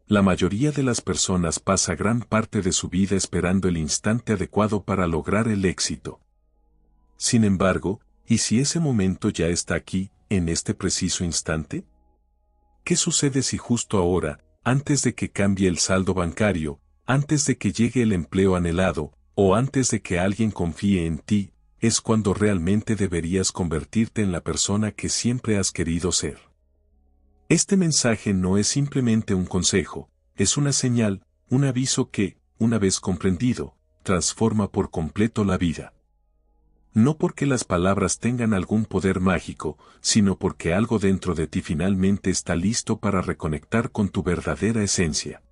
La mayoría de las personas pasa gran parte de su vida esperando el instante adecuado para lograr el éxito. Sin embargo, ¿y si ese momento ya está aquí, en este preciso instante? ¿Qué sucede si justo ahora, antes de que cambie el saldo bancario, antes de que llegue el empleo anhelado, o antes de que alguien confíe en ti, es cuando realmente deberías convertirte en la persona que siempre has querido ser? Este mensaje no es simplemente un consejo, es una señal, un aviso que, una vez comprendido, transforma por completo la vida. No porque las palabras tengan algún poder mágico, sino porque algo dentro de ti finalmente está listo para reconectar con tu verdadera esencia.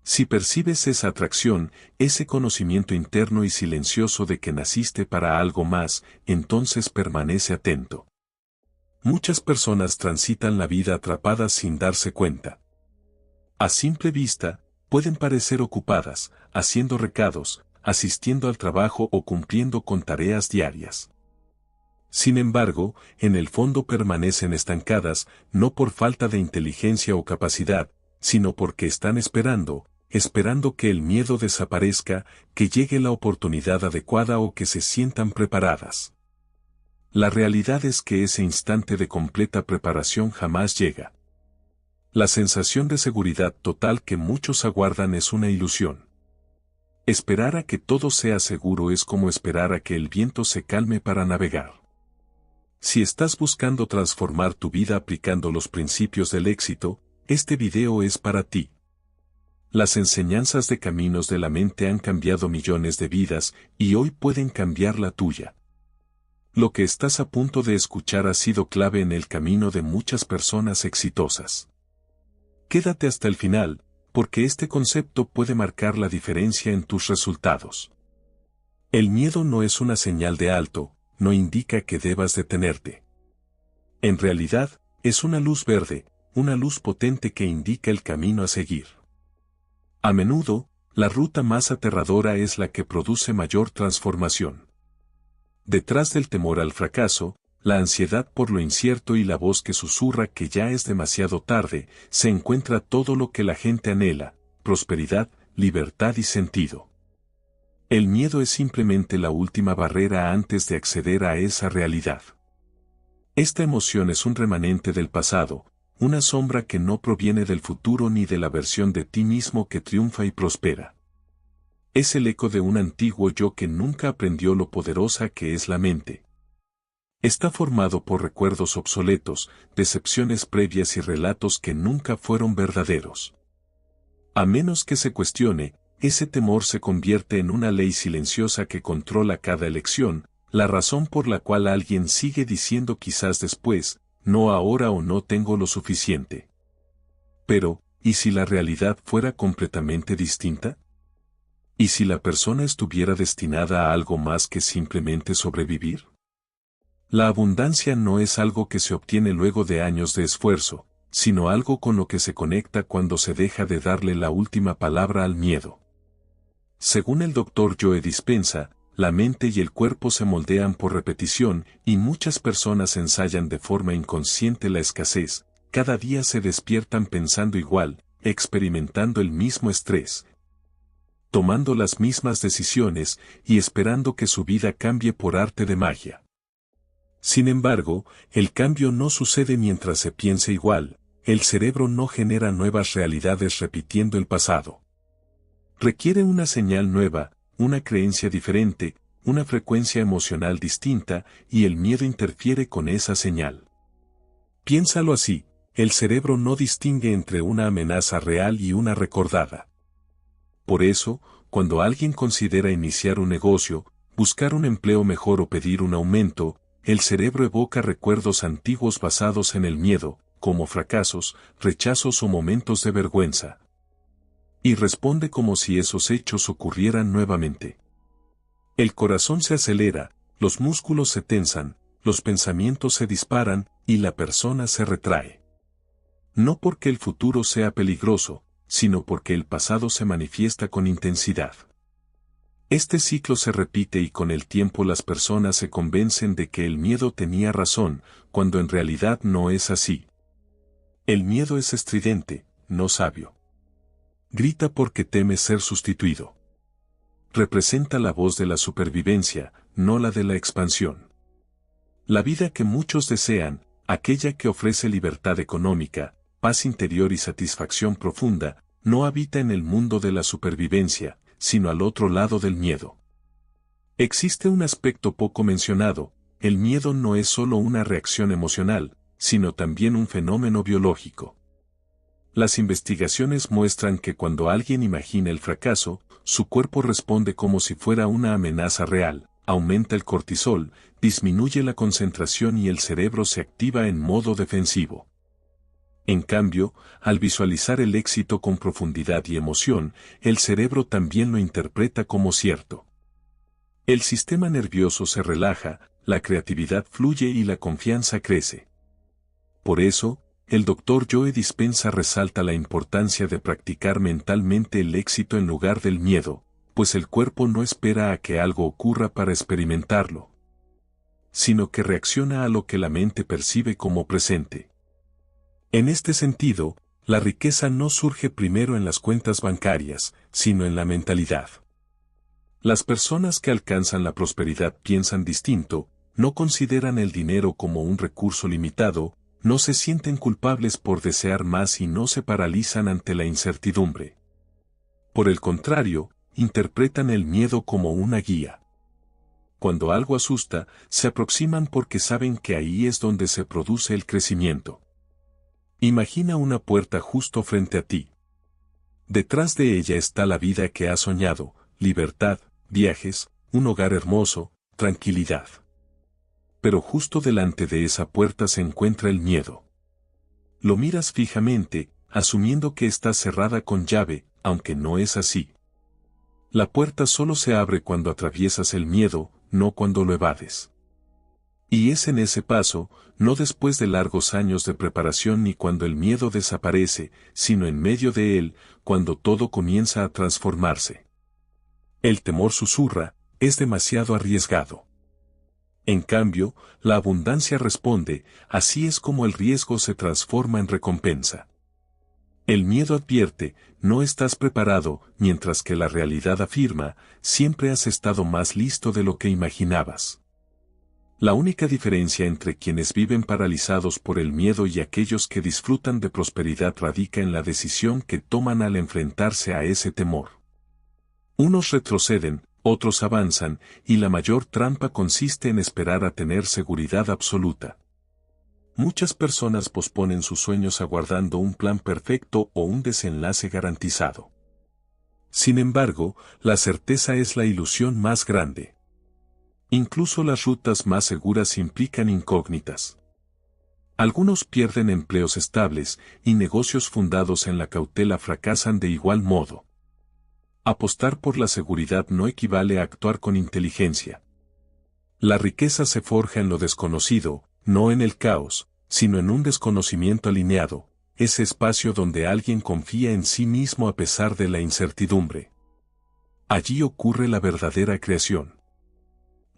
Si percibes esa atracción, ese conocimiento interno y silencioso de que naciste para algo más, entonces permanece atento. Muchas personas transitan la vida atrapadas sin darse cuenta. A simple vista, pueden parecer ocupadas, haciendo recados, asistiendo al trabajo o cumpliendo con tareas diarias. Sin embargo, en el fondo permanecen estancadas, no por falta de inteligencia o capacidad, sino porque están esperando que el miedo desaparezca, que llegue la oportunidad adecuada o que se sientan preparadas. La realidad es que ese instante de completa preparación jamás llega. La sensación de seguridad total que muchos aguardan es una ilusión. Esperar a que todo sea seguro es como esperar a que el viento se calme para navegar. Si estás buscando transformar tu vida aplicando los principios del éxito, este video es para ti. Las enseñanzas de Caminos de la Mente han cambiado millones de vidas y hoy pueden cambiar la tuya. Lo que estás a punto de escuchar ha sido clave en el camino de muchas personas exitosas. Quédate hasta el final, porque este concepto puede marcar la diferencia en tus resultados. El miedo no es una señal de alto, no indica que debas detenerte. En realidad, es una luz verde, una luz potente que indica el camino a seguir. A menudo, la ruta más aterradora es la que produce mayor transformación. Detrás del temor al fracaso, la ansiedad por lo incierto y la voz que susurra que ya es demasiado tarde, se encuentra todo lo que la gente anhela: prosperidad, libertad y sentido. El miedo es simplemente la última barrera antes de acceder a esa realidad. Esta emoción es un remanente del pasado, una sombra que no proviene del futuro ni de la versión de ti mismo que triunfa y prospera. Es el eco de un antiguo yo que nunca aprendió lo poderosa que es la mente. Está formado por recuerdos obsoletos, decepciones previas y relatos que nunca fueron verdaderos. A menos que se cuestione, ese temor se convierte en una ley silenciosa que controla cada elección, la razón por la cual alguien sigue diciendo quizás después, no ahora o no tengo lo suficiente. Pero, ¿y si la realidad fuera completamente distinta? ¿Y si la persona estuviera destinada a algo más que simplemente sobrevivir? La abundancia no es algo que se obtiene luego de años de esfuerzo, sino algo con lo que se conecta cuando se deja de darle la última palabra al miedo. Según el Dr. Joe Dispenza, la mente y el cuerpo se moldean por repetición y muchas personas ensayan de forma inconsciente la escasez, cada día se despiertan pensando igual, experimentando el mismo estrés, tomando las mismas decisiones y esperando que su vida cambie por arte de magia. Sin embargo, el cambio no sucede mientras se piense igual, el cerebro no genera nuevas realidades repitiendo el pasado. Requiere una señal nueva, una creencia diferente, una frecuencia emocional distinta, y el miedo interfiere con esa señal. Piénsalo así, el cerebro no distingue entre una amenaza real y una recordada. Por eso, cuando alguien considera iniciar un negocio, buscar un empleo mejor o pedir un aumento, el cerebro evoca recuerdos antiguos basados en el miedo, como fracasos, rechazos o momentos de vergüenza. Y responde como si esos hechos ocurrieran nuevamente. El corazón se acelera, los músculos se tensan, los pensamientos se disparan, y la persona se retrae. No porque el futuro sea peligroso, sino porque el pasado se manifiesta con intensidad. Este ciclo se repite y con el tiempo las personas se convencen de que el miedo tenía razón, cuando en realidad no es así. El miedo es estridente, no sabio. Grita porque teme ser sustituido. Representa la voz de la supervivencia, no la de la expansión. La vida que muchos desean, aquella que ofrece libertad económica, paz interior y satisfacción profunda, no habita en el mundo de la supervivencia, sino al otro lado del miedo. Existe un aspecto poco mencionado: el miedo no es solo una reacción emocional, sino también un fenómeno biológico. Las investigaciones muestran que cuando alguien imagina el fracaso, su cuerpo responde como si fuera una amenaza real, aumenta el cortisol, disminuye la concentración y el cerebro se activa en modo defensivo. En cambio, al visualizar el éxito con profundidad y emoción, el cerebro también lo interpreta como cierto. El sistema nervioso se relaja, la creatividad fluye y la confianza crece. Por eso, el Dr. Joe Dispenza resalta la importancia de practicar mentalmente el éxito en lugar del miedo, pues el cuerpo no espera a que algo ocurra para experimentarlo, sino que reacciona a lo que la mente percibe como presente. En este sentido, la riqueza no surge primero en las cuentas bancarias, sino en la mentalidad. Las personas que alcanzan la prosperidad piensan distinto, no consideran el dinero como un recurso limitado, no se sienten culpables por desear más y no se paralizan ante la incertidumbre. Por el contrario, interpretan el miedo como una guía. Cuando algo asusta, se aproximan porque saben que ahí es donde se produce el crecimiento. Imagina una puerta justo frente a ti. Detrás de ella está la vida que has soñado: libertad, viajes, un hogar hermoso, tranquilidad. Pero justo delante de esa puerta se encuentra el miedo. Lo miras fijamente, asumiendo que está cerrada con llave, aunque no es así. La puerta solo se abre cuando atraviesas el miedo, no cuando lo evades. Y es en ese paso, no después de largos años de preparación ni cuando el miedo desaparece, sino en medio de él, cuando todo comienza a transformarse. El temor susurra: es demasiado arriesgado. En cambio, la abundancia responde: así es como el riesgo se transforma en recompensa. El miedo advierte: no estás preparado, mientras que la realidad afirma: siempre has estado más listo de lo que imaginabas. La única diferencia entre quienes viven paralizados por el miedo y aquellos que disfrutan de prosperidad radica en la decisión que toman al enfrentarse a ese temor. Unos retroceden, otros avanzan, y la mayor trampa consiste en esperar a tener seguridad absoluta. Muchas personas posponen sus sueños aguardando un plan perfecto o un desenlace garantizado. Sin embargo, la certeza es la ilusión más grande. Incluso las rutas más seguras implican incógnitas. Algunos pierden empleos estables, y negocios fundados en la cautela fracasan de igual modo. Apostar por la seguridad no equivale a actuar con inteligencia. La riqueza se forja en lo desconocido, no en el caos, sino en un desconocimiento alineado, ese espacio donde alguien confía en sí mismo a pesar de la incertidumbre. Allí ocurre la verdadera creación.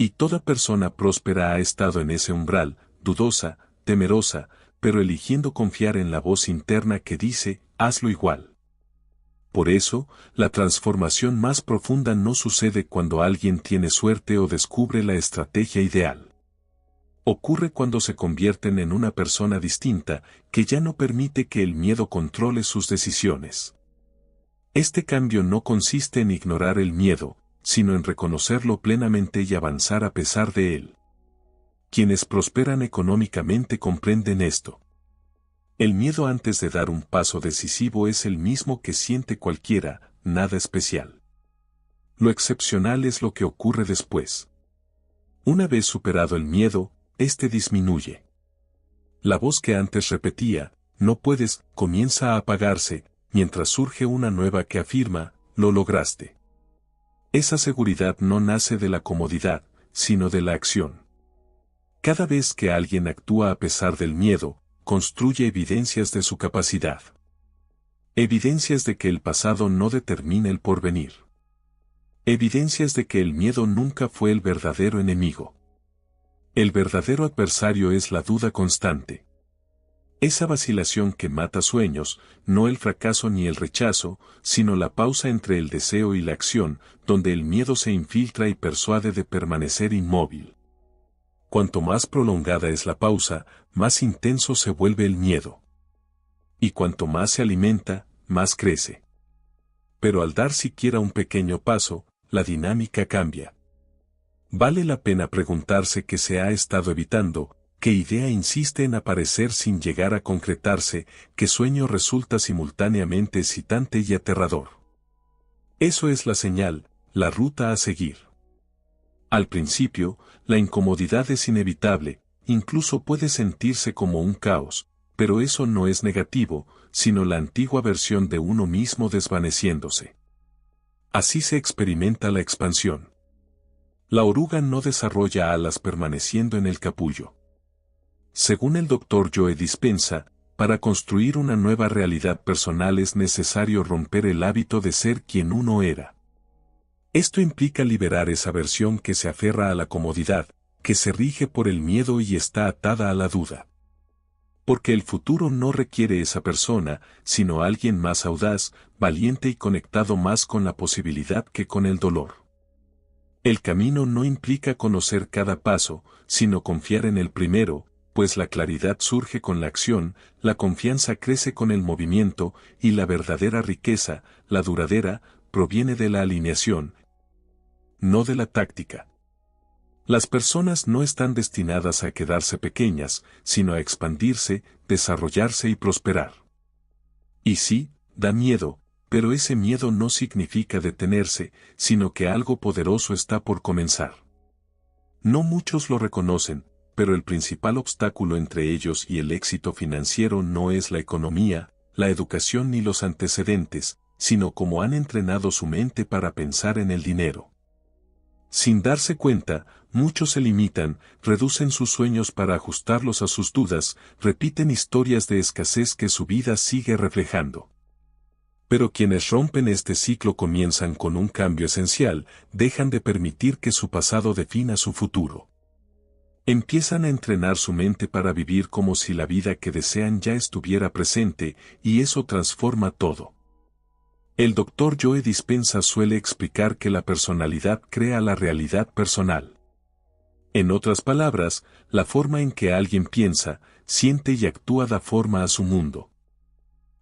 Y toda persona próspera ha estado en ese umbral, dudosa, temerosa, pero eligiendo confiar en la voz interna que dice: hazlo igual. Por eso, la transformación más profunda no sucede cuando alguien tiene suerte o descubre la estrategia ideal. Ocurre cuando se convierten en una persona distinta, que ya no permite que el miedo controle sus decisiones. Este cambio no consiste en ignorar el miedo, sino en reconocerlo plenamente y avanzar a pesar de él. Quienes prosperan económicamente comprenden esto. El miedo antes de dar un paso decisivo es el mismo que siente cualquiera, nada especial. Lo excepcional es lo que ocurre después. Una vez superado el miedo, este disminuye. La voz que antes repetía: no puedes, comienza a apagarse, mientras surge una nueva que afirma: lo lograste. Esa seguridad no nace de la comodidad, sino de la acción. Cada vez que alguien actúa a pesar del miedo, construye evidencias de su capacidad. Evidencias de que el pasado no determina el porvenir. Evidencias de que el miedo nunca fue el verdadero enemigo. El verdadero adversario es la duda constante. Esa vacilación que mata sueños, no el fracaso ni el rechazo, sino la pausa entre el deseo y la acción, donde el miedo se infiltra y persuade de permanecer inmóvil. Cuanto más prolongada es la pausa, más intenso se vuelve el miedo. Y cuanto más se alimenta, más crece. Pero al dar siquiera un pequeño paso, la dinámica cambia. Vale la pena preguntarse qué se ha estado evitando, qué idea insiste en aparecer sin llegar a concretarse, qué sueño resulta simultáneamente excitante y aterrador. Eso es la señal, la ruta a seguir. Al principio, la incomodidad es inevitable, incluso puede sentirse como un caos, pero eso no es negativo, sino la antigua versión de uno mismo desvaneciéndose. Así se experimenta la expansión. La oruga no desarrolla alas permaneciendo en el capullo. Según el Dr. Joe Dispenza, para construir una nueva realidad personal es necesario romper el hábito de ser quien uno era. Esto implica liberar esa versión que se aferra a la comodidad, que se rige por el miedo y está atada a la duda. Porque el futuro no requiere esa persona, sino alguien más audaz, valiente y conectado más con la posibilidad que con el dolor. El camino no implica conocer cada paso, sino confiar en el primero, pues la claridad surge con la acción, la confianza crece con el movimiento, y la verdadera riqueza, la duradera, proviene de la alineación, no de la táctica. Las personas no están destinadas a quedarse pequeñas, sino a expandirse, desarrollarse y prosperar. Y sí, da miedo, pero ese miedo no significa detenerse, sino que algo poderoso está por comenzar. No muchos lo reconocen, pero el principal obstáculo entre ellos y el éxito financiero no es la economía, la educación ni los antecedentes, sino cómo han entrenado su mente para pensar en el dinero. Sin darse cuenta, muchos se limitan, reducen sus sueños para ajustarlos a sus dudas, repiten historias de escasez que su vida sigue reflejando. Pero quienes rompen este ciclo comienzan con un cambio esencial, dejan de permitir que su pasado defina su futuro. Empiezan a entrenar su mente para vivir como si la vida que desean ya estuviera presente, y eso transforma todo. El Dr. Joe Dispenza suele explicar que la personalidad crea la realidad personal. En otras palabras, la forma en que alguien piensa, siente y actúa da forma a su mundo.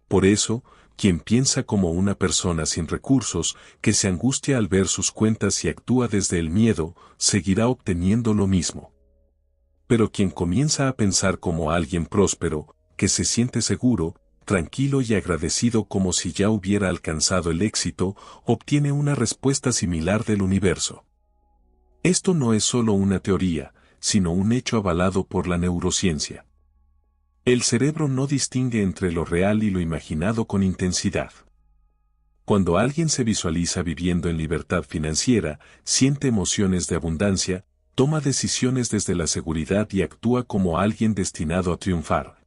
Por eso, quien piensa como una persona sin recursos, que se angustia al ver sus cuentas y actúa desde el miedo, seguirá obteniendo lo mismo. Pero quien comienza a pensar como alguien próspero, que se siente seguro, tranquilo y agradecido como si ya hubiera alcanzado el éxito, obtiene una respuesta similar del universo. Esto no es solo una teoría, sino un hecho avalado por la neurociencia. El cerebro no distingue entre lo real y lo imaginado con intensidad. Cuando alguien se visualiza viviendo en libertad financiera, siente emociones de abundancia, toma decisiones desde la seguridad y actúa como alguien destinado a triunfar.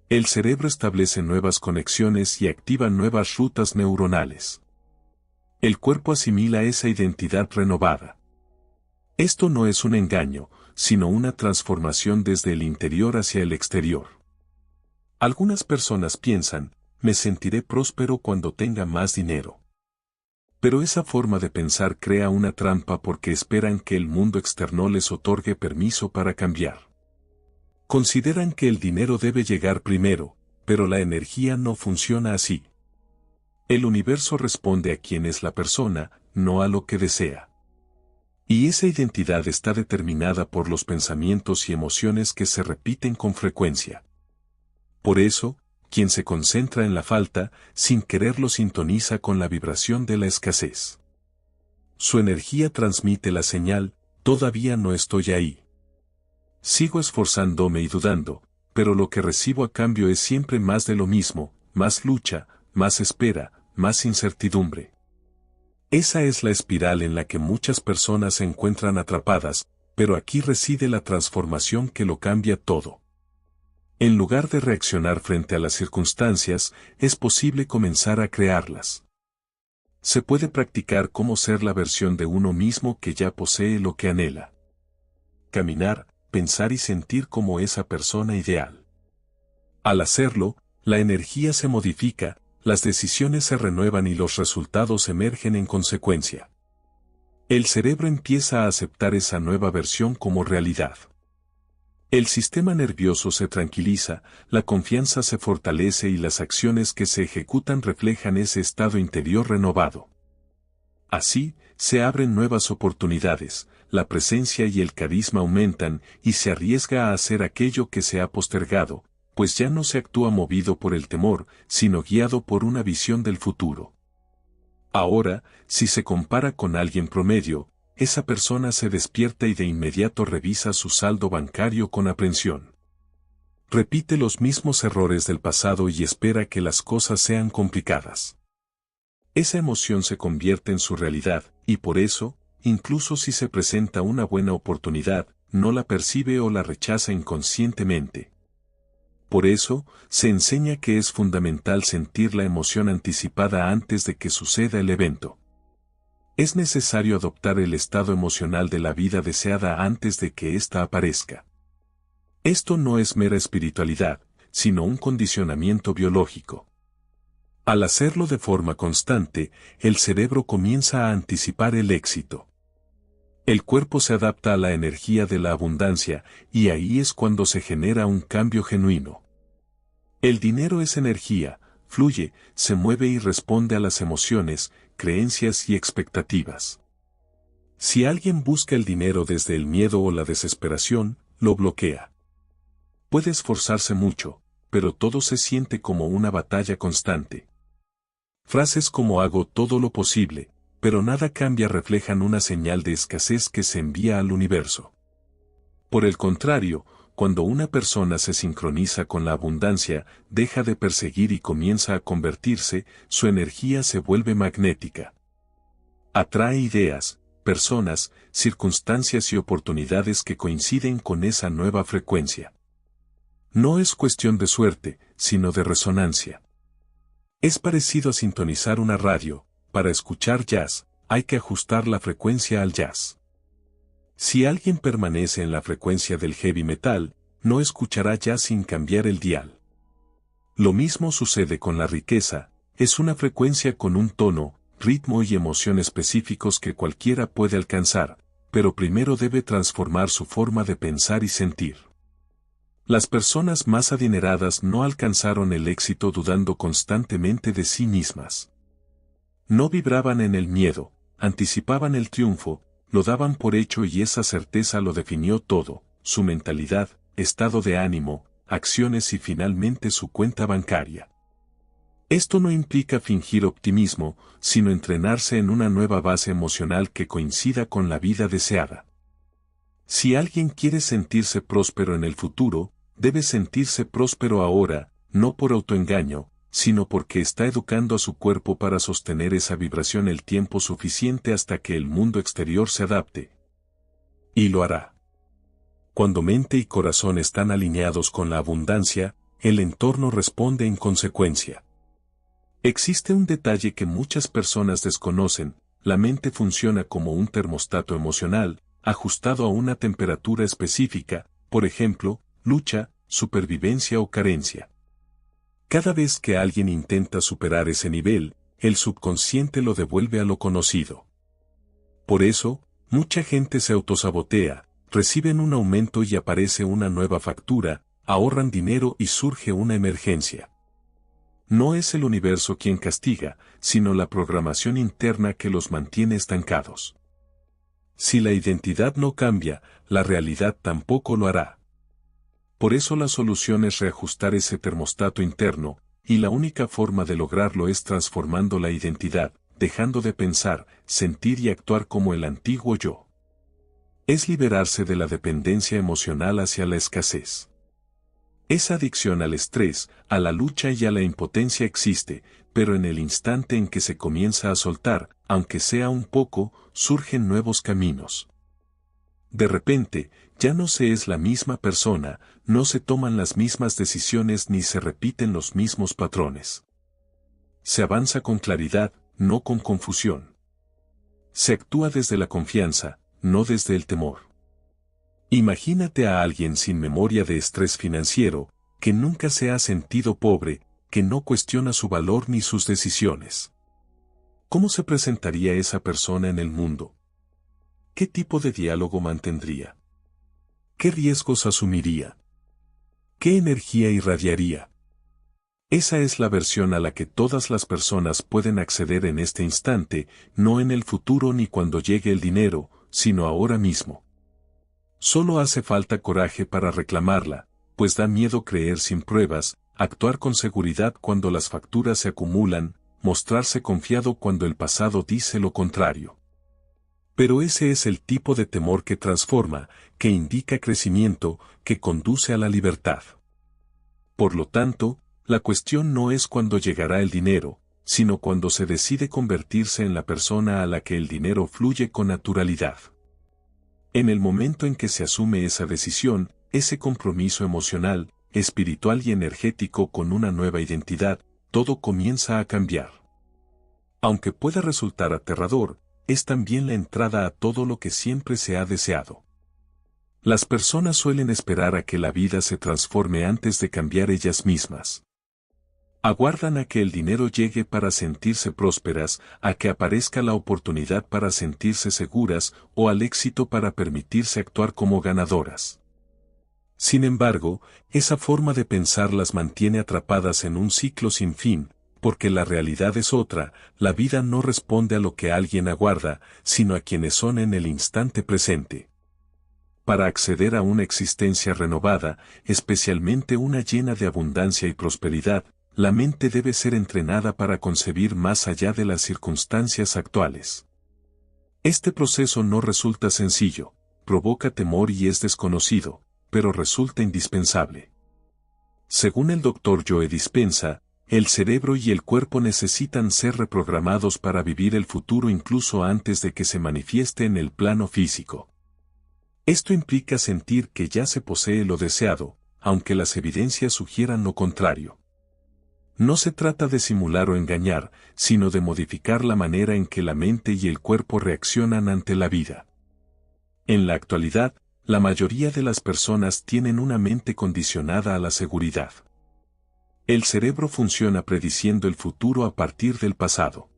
El cerebro establece nuevas conexiones y activa nuevas rutas neuronales. El cuerpo asimila esa identidad renovada. Esto no es un engaño, sino una transformación desde el interior hacia el exterior. Algunas personas piensan, me sentiré próspero cuando tenga más dinero. Pero esa forma de pensar crea una trampa porque esperan que el mundo externo les otorgue permiso para cambiar. Consideran que el dinero debe llegar primero, pero la energía no funciona así. El universo responde a quién es la persona, no a lo que desea. Y esa identidad está determinada por los pensamientos y emociones que se repiten con frecuencia. Por eso, quien se concentra en la falta, sin quererlo sintoniza con la vibración de la escasez. Su energía transmite la señal, todavía no estoy ahí. Sigo esforzándome y dudando, pero lo que recibo a cambio es siempre más de lo mismo, más lucha, más espera, más incertidumbre. Esa es la espiral en la que muchas personas se encuentran atrapadas, pero aquí reside la transformación que lo cambia todo. En lugar de reaccionar frente a las circunstancias, es posible comenzar a crearlas. Se puede practicar cómo ser la versión de uno mismo que ya posee lo que anhela. Caminar, pensar y sentir como esa persona ideal. Al hacerlo, la energía se modifica, las decisiones se renuevan y los resultados emergen en consecuencia. El cerebro empieza a aceptar esa nueva versión como realidad. El sistema nervioso se tranquiliza, la confianza se fortalece y las acciones que se ejecutan reflejan ese estado interior renovado. Así, se abren nuevas oportunidades, la presencia y el carisma aumentan y se arriesga a hacer aquello que se ha postergado, pues ya no se actúa movido por el temor, sino guiado por una visión del futuro. Ahora, si se compara con alguien promedio, esa persona se despierta y de inmediato revisa su saldo bancario con aprensión. Repite los mismos errores del pasado y espera que las cosas sean complicadas. Esa emoción se convierte en su realidad, y por eso, incluso si se presenta una buena oportunidad, no la percibe o la rechaza inconscientemente. Por eso, se enseña que es fundamental sentir la emoción anticipada antes de que suceda el evento. Es necesario adoptar el estado emocional de la vida deseada antes de que ésta aparezca. Esto no es mera espiritualidad, sino un condicionamiento biológico. Al hacerlo de forma constante, el cerebro comienza a anticipar el éxito. El cuerpo se adapta a la energía de la abundancia, y ahí es cuando se genera un cambio genuino. El dinero es energía, fluye, se mueve y responde a las emociones, creencias y expectativas. Si alguien busca el dinero desde el miedo o la desesperación, lo bloquea. Puede esforzarse mucho, pero todo se siente como una batalla constante. Frases como hago todo lo posible, pero nada cambia reflejan una señal de escasez que se envía al universo. Por el contrario, cuando una persona se sincroniza con la abundancia, deja de perseguir y comienza a convertirse, su energía se vuelve magnética. Atrae ideas, personas, circunstancias y oportunidades que coinciden con esa nueva frecuencia. No es cuestión de suerte, sino de resonancia. Es parecido a sintonizar una radio. Para escuchar jazz, hay que ajustar la frecuencia al jazz. Si alguien permanece en la frecuencia del heavy metal, no escuchará jazz sin cambiar el dial. Lo mismo sucede con la riqueza, es una frecuencia con un tono, ritmo y emoción específicos que cualquiera puede alcanzar, pero primero debe transformar su forma de pensar y sentir. Las personas más adineradas no alcanzaron el éxito dudando constantemente de sí mismas. No vibraban en el miedo, anticipaban el triunfo, lo daban por hecho y esa certeza lo definió todo, su mentalidad, estado de ánimo, acciones y finalmente su cuenta bancaria. Esto no implica fingir optimismo, sino entrenarse en una nueva base emocional que coincida con la vida deseada. Si alguien quiere sentirse próspero en el futuro, debe sentirse próspero ahora, no por autoengaño, sino porque está educando a su cuerpo para sostener esa vibración el tiempo suficiente hasta que el mundo exterior se adapte. Y lo hará. Cuando mente y corazón están alineados con la abundancia, el entorno responde en consecuencia. Existe un detalle que muchas personas desconocen: la mente funciona como un termostato emocional, ajustado a una temperatura específica, por ejemplo, lucha, supervivencia o carencia. Cada vez que alguien intenta superar ese nivel, el subconsciente lo devuelve a lo conocido. Por eso, mucha gente se autosabotea, reciben un aumento y aparece una nueva factura, ahorran dinero y surge una emergencia. No es el universo quien castiga, sino la programación interna que los mantiene estancados. Si la identidad no cambia, la realidad tampoco lo hará. Por eso la solución es reajustar ese termostato interno, y la única forma de lograrlo es transformando la identidad, dejando de pensar, sentir y actuar como el antiguo yo. Es liberarse de la dependencia emocional hacia la escasez. Esa adicción al estrés, a la lucha y a la impotencia existe, pero en el instante en que se comienza a soltar, aunque sea un poco, surgen nuevos caminos. De repente, ya no se es la misma persona, no se toman las mismas decisiones ni se repiten los mismos patrones. Se avanza con claridad, no con confusión. Se actúa desde la confianza, no desde el temor. Imagínate a alguien sin memoria de estrés financiero, que nunca se ha sentido pobre, que no cuestiona su valor ni sus decisiones. ¿Cómo se presentaría esa persona en el mundo? ¿Qué tipo de diálogo mantendría? ¿Qué riesgos asumiría? ¿Qué energía irradiaría? Esa es la versión a la que todas las personas pueden acceder en este instante, no en el futuro ni cuando llegue el dinero, sino ahora mismo. Solo hace falta coraje para reclamarla, pues da miedo creer sin pruebas, actuar con seguridad cuando las facturas se acumulan, mostrarse confiado cuando el pasado dice lo contrario. Pero ese es el tipo de temor que transforma, que indica crecimiento, que conduce a la libertad. Por lo tanto, la cuestión no es cuándo llegará el dinero, sino cuando se decide convertirse en la persona a la que el dinero fluye con naturalidad. En el momento en que se asume esa decisión, ese compromiso emocional, espiritual y energético con una nueva identidad, todo comienza a cambiar. Aunque pueda resultar aterrador, es también la entrada a todo lo que siempre se ha deseado. Las personas suelen esperar a que la vida se transforme antes de cambiar ellas mismas. Aguardan a que el dinero llegue para sentirse prósperas, a que aparezca la oportunidad para sentirse seguras o al éxito para permitirse actuar como ganadoras. Sin embargo, esa forma de pensar las mantiene atrapadas en un ciclo sin fin, porque la realidad es otra, la vida no responde a lo que alguien aguarda, sino a quienes son en el instante presente. Para acceder a una existencia renovada, especialmente una llena de abundancia y prosperidad, la mente debe ser entrenada para concebir más allá de las circunstancias actuales. Este proceso no resulta sencillo, provoca temor y es desconocido, pero resulta indispensable. Según el Dr. Joe Dispenza, el cerebro y el cuerpo necesitan ser reprogramados para vivir el futuro incluso antes de que se manifieste en el plano físico. Esto implica sentir que ya se posee lo deseado, aunque las evidencias sugieran lo contrario. No se trata de simular o engañar, sino de modificar la manera en que la mente y el cuerpo reaccionan ante la vida. En la actualidad, la mayoría de las personas tienen una mente condicionada a la seguridad. El cerebro funciona prediciendo el futuro a partir del pasado.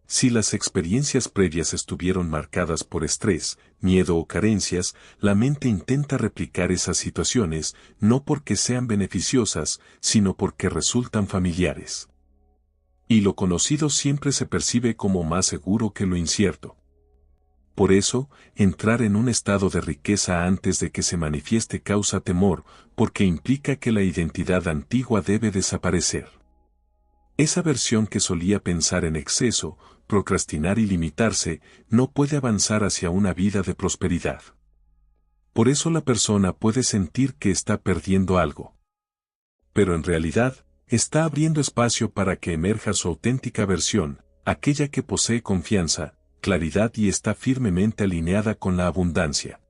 Si las experiencias previas estuvieron marcadas por estrés, miedo o carencias, la mente intenta replicar esas situaciones, no porque sean beneficiosas, sino porque resultan familiares. Y lo conocido siempre se percibe como más seguro que lo incierto. Por eso, entrar en un estado de riqueza antes de que se manifieste causa temor, porque implica que la identidad antigua debe desaparecer. Esa versión que solía pensar en exceso, procrastinar y limitarse, no puede avanzar hacia una vida de prosperidad. Por eso la persona puede sentir que está perdiendo algo. Pero en realidad, está abriendo espacio para que emerja su auténtica versión, aquella que posee confianza, claridad y está firmemente alineada con la abundancia.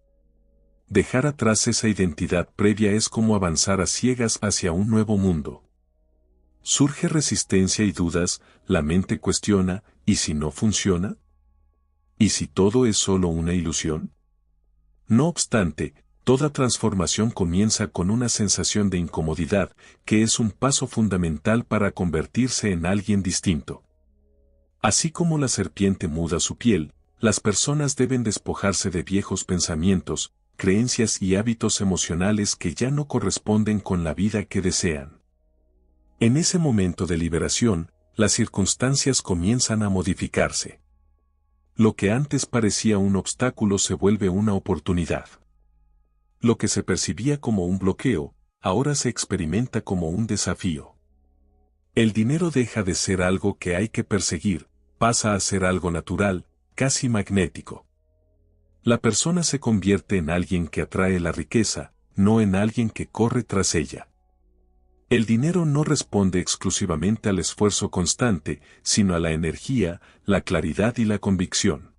Dejar atrás esa identidad previa es como avanzar a ciegas hacia un nuevo mundo. Surge resistencia y dudas, la mente cuestiona, ¿y si no funciona? ¿Y si todo es solo una ilusión? No obstante, toda transformación comienza con una sensación de incomodidad, que es un paso fundamental para convertirse en alguien distinto. Así como la serpiente muda su piel, las personas deben despojarse de viejos pensamientos, creencias y hábitos emocionales que ya no corresponden con la vida que desean. En ese momento de liberación, las circunstancias comienzan a modificarse. Lo que antes parecía un obstáculo se vuelve una oportunidad. Lo que se percibía como un bloqueo, ahora se experimenta como un desafío. El dinero deja de ser algo que hay que perseguir, pasa a ser algo natural, casi magnético. La persona se convierte en alguien que atrae la riqueza, no en alguien que corre tras ella. El dinero no responde exclusivamente al esfuerzo constante, sino a la energía, la claridad y la convicción.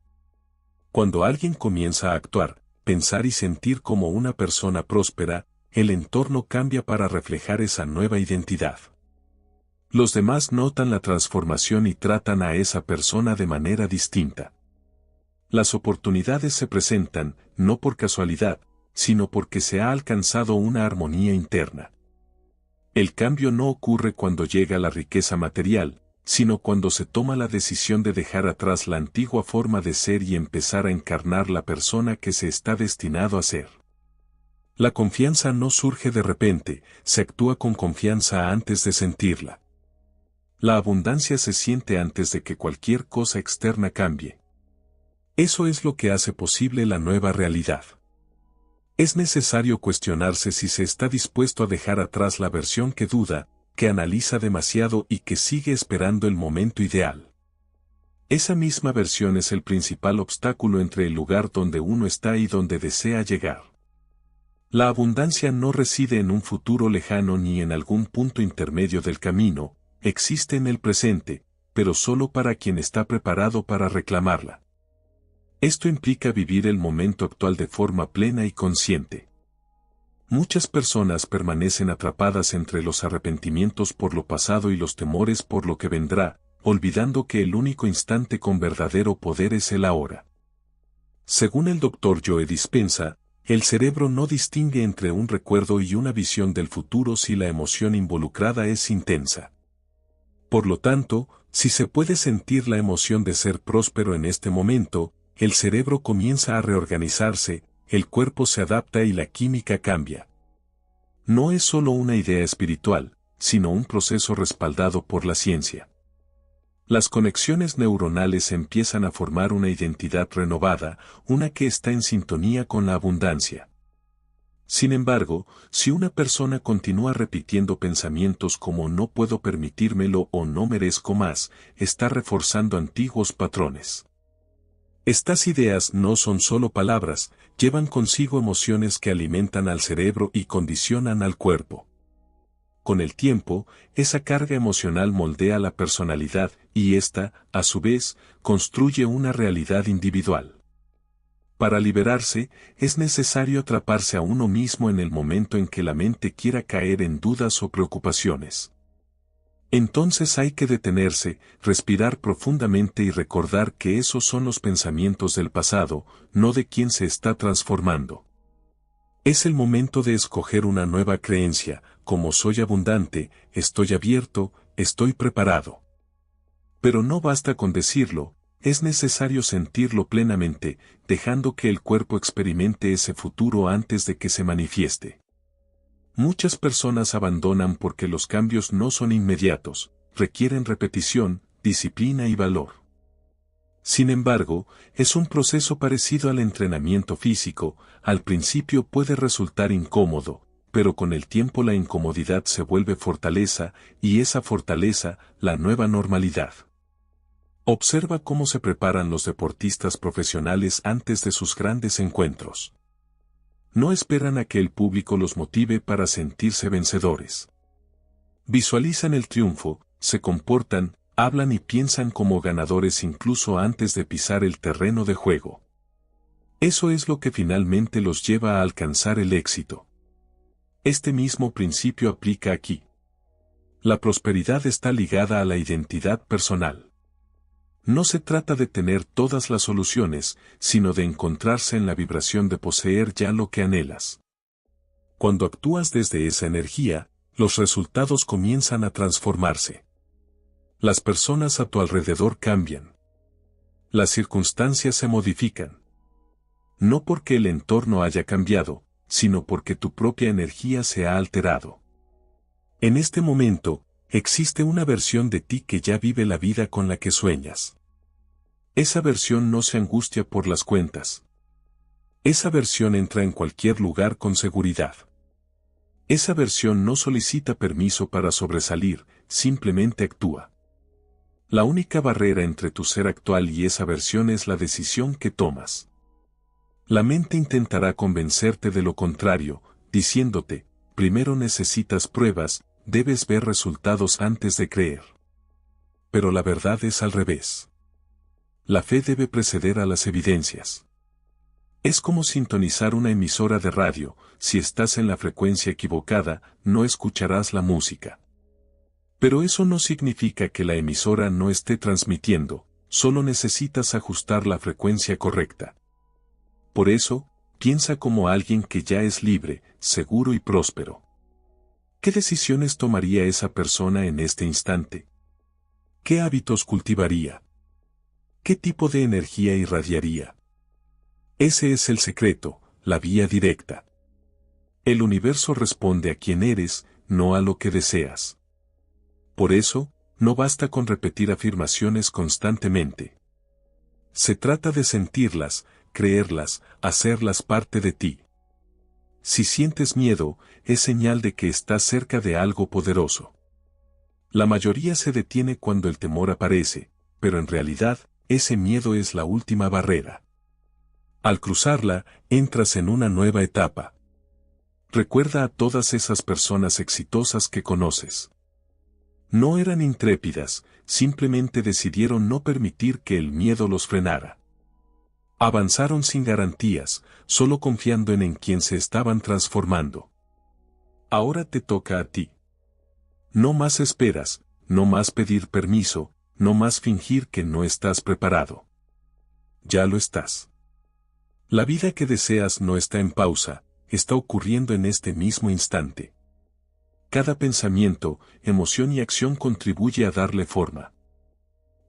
Cuando alguien comienza a actuar, pensar y sentir como una persona próspera, el entorno cambia para reflejar esa nueva identidad. Los demás notan la transformación y tratan a esa persona de manera distinta. Las oportunidades se presentan, no por casualidad, sino porque se ha alcanzado una armonía interna. El cambio no ocurre cuando llega la riqueza material, sino cuando se toma la decisión de dejar atrás la antigua forma de ser y empezar a encarnar la persona que se está destinado a ser. La confianza no surge de repente, se actúa con confianza antes de sentirla. La abundancia se siente antes de que cualquier cosa externa cambie. Eso es lo que hace posible la nueva realidad. Es necesario cuestionarse si se está dispuesto a dejar atrás la versión que duda, que analiza demasiado y que sigue esperando el momento ideal. Esa misma versión es el principal obstáculo entre el lugar donde uno está y donde desea llegar. La abundancia no reside en un futuro lejano ni en algún punto intermedio del camino, existe en el presente, pero solo para quien está preparado para reclamarla. Esto implica vivir el momento actual de forma plena y consciente. Muchas personas permanecen atrapadas entre los arrepentimientos por lo pasado y los temores por lo que vendrá, olvidando que el único instante con verdadero poder es el ahora. Según el Dr. Joe Dispenza, el cerebro no distingue entre un recuerdo y una visión del futuro si la emoción involucrada es intensa. Por lo tanto, si se puede sentir la emoción de ser próspero en este momento, el cerebro comienza a reorganizarse, el cuerpo se adapta y la química cambia. No es solo una idea espiritual, sino un proceso respaldado por la ciencia. Las conexiones neuronales empiezan a formar una identidad renovada, una que está en sintonía con la abundancia. Sin embargo, si una persona continúa repitiendo pensamientos como no puedo permitírmelo o no merezco más, está reforzando antiguos patrones. Estas ideas no son solo palabras, llevan consigo emociones que alimentan al cerebro y condicionan al cuerpo. Con el tiempo, esa carga emocional moldea la personalidad y ésta, a su vez, construye una realidad individual. Para liberarse, es necesario atraparse a uno mismo en el momento en que la mente quiera caer en dudas o preocupaciones. Entonces hay que detenerse, respirar profundamente y recordar que esos son los pensamientos del pasado, no de quien se está transformando. Es el momento de escoger una nueva creencia, como soy abundante, estoy abierto, estoy preparado. Pero no basta con decirlo, es necesario sentirlo plenamente, dejando que el cuerpo experimente ese futuro antes de que se manifieste. Muchas personas abandonan porque los cambios no son inmediatos, requieren repetición, disciplina y valor. Sin embargo, es un proceso parecido al entrenamiento físico, al principio puede resultar incómodo, pero con el tiempo la incomodidad se vuelve fortaleza, y esa fortaleza, la nueva normalidad. Observa cómo se preparan los deportistas profesionales antes de sus grandes encuentros. No esperan a que el público los motive para sentirse vencedores. Visualizan el triunfo, se comportan, hablan y piensan como ganadores incluso antes de pisar el terreno de juego. Eso es lo que finalmente los lleva a alcanzar el éxito. Este mismo principio aplica aquí. La prosperidad está ligada a la identidad personal. No se trata de tener todas las soluciones, sino de encontrarse en la vibración de poseer ya lo que anhelas. Cuando actúas desde esa energía, los resultados comienzan a transformarse. Las personas a tu alrededor cambian. Las circunstancias se modifican. No porque el entorno haya cambiado, sino porque tu propia energía se ha alterado. En este momento, existe una versión de ti que ya vive la vida con la que sueñas. Esa versión no se angustia por las cuentas. Esa versión entra en cualquier lugar con seguridad. Esa versión no solicita permiso para sobresalir, simplemente actúa. La única barrera entre tu ser actual y esa versión es la decisión que tomas. La mente intentará convencerte de lo contrario, diciéndote, primero necesitas pruebas, debes ver resultados antes de creer. Pero la verdad es al revés. La fe debe preceder a las evidencias. Es como sintonizar una emisora de radio, si estás en la frecuencia equivocada, no escucharás la música. Pero eso no significa que la emisora no esté transmitiendo, solo necesitas ajustar la frecuencia correcta. Por eso, piensa como alguien que ya es libre, seguro y próspero. ¿Qué decisiones tomaría esa persona en este instante? ¿Qué hábitos cultivaría? ¿Qué tipo de energía irradiaría? Ese es el secreto, la vía directa. El universo responde a quien eres, no a lo que deseas. Por eso, no basta con repetir afirmaciones constantemente. Se trata de sentirlas, creerlas, hacerlas parte de ti. Si sientes miedo, es señal de que estás cerca de algo poderoso. La mayoría se detiene cuando el temor aparece, pero en realidad, ese miedo es la última barrera. Al cruzarla, entras en una nueva etapa. Recuerda a todas esas personas exitosas que conoces. No eran intrépidas, simplemente decidieron no permitir que el miedo los frenara. Avanzaron sin garantías, solo confiando en quien se estaban transformando. Ahora te toca a ti. No más esperas, no más pedir permiso, no más fingir que no estás preparado. Ya lo estás. La vida que deseas no está en pausa, está ocurriendo en este mismo instante. Cada pensamiento, emoción y acción contribuye a darle forma.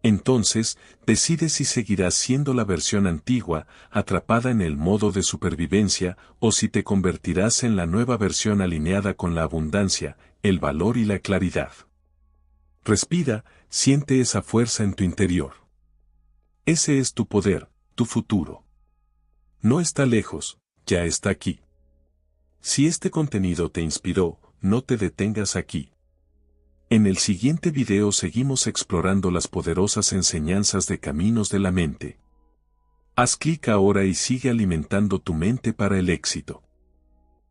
Entonces, decide si seguirás siendo la versión antigua, atrapada en el modo de supervivencia, o si te convertirás en la nueva versión alineada con la abundancia, el valor y la claridad. Respira, siente esa fuerza en tu interior. Ese es tu poder, tu futuro. No está lejos, ya está aquí. Si este contenido te inspiró, no te detengas aquí. En el siguiente video seguimos explorando las poderosas enseñanzas de Caminos de la Mente. Haz clic ahora y sigue alimentando tu mente para el éxito.